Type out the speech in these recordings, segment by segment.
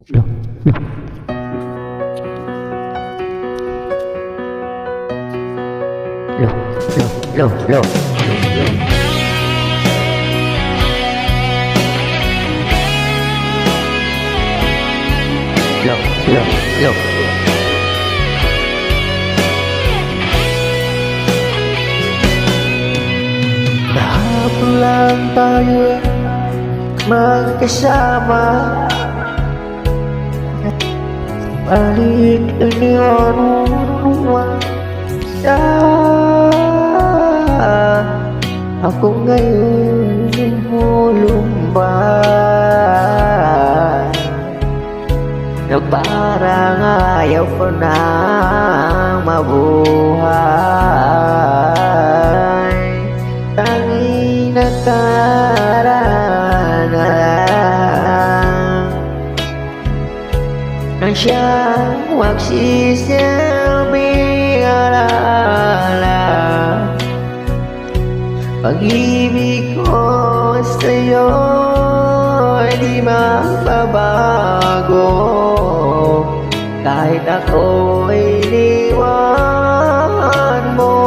Loh, loh, loh, loh, loh, loh, loh, loh. Kahapon lang tayo magkasama, balik iniwan sa ako ngayon lumulumbay na parang ayaw ko na mabuhay. Tanging nakarana ang siyang magsisilbing alaala. Pag-ibig ko sa'yo ay di magbabago kahit ako'y iniwan mo.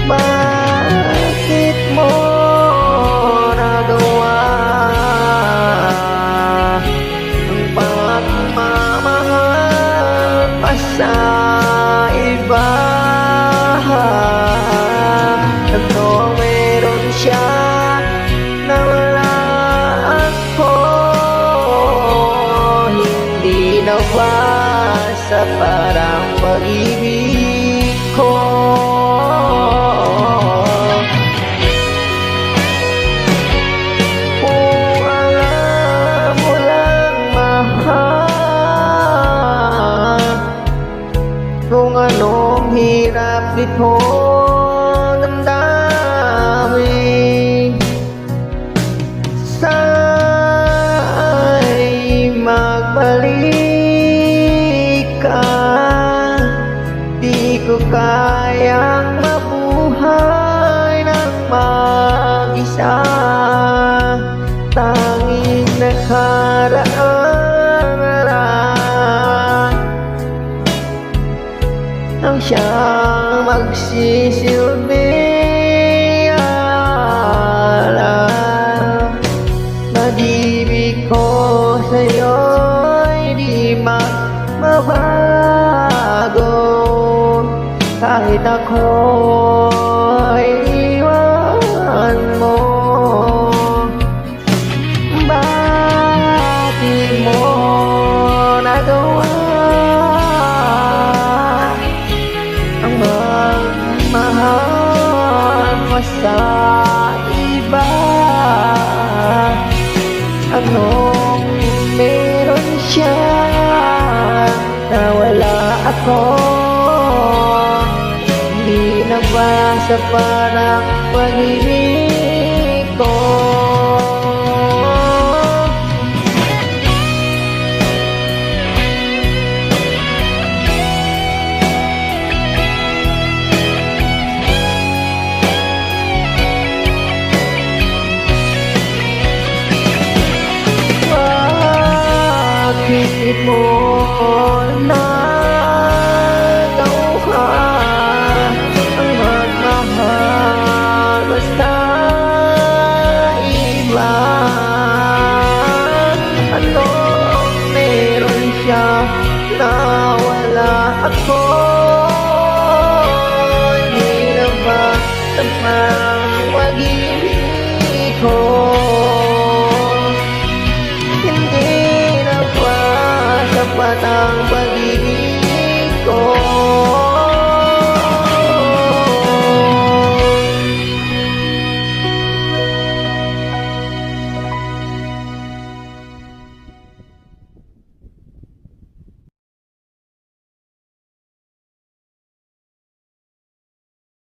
Bakit mo nagawa ang pagmamahal pa sa iba? Ano meron siya na wala ako? Hindi na ba sa parang pag-ibig ko? Kung alam mo lang, mahal, kung anong hirap nito damdamin, sa'y magbalik ka. Di ko kayang mabuhay ng mag-isa. Tanging nakaraan ang siyang magsisilbing alaala. Pag-ibig ko sa'yo'y di mababago kahit ako'y iwan mo. Bakit mo nagawa ang magmahal mo sa iba? Anong meron siya na wala ako? Hindi na ba sa parang pag-ibig ko? Bakit mo nagawa ang magmahal basta iba? Ano meron siya na wala ako? Hindi na ba sa parang pag-ibig ko? Sapat ang pag-ibig ko.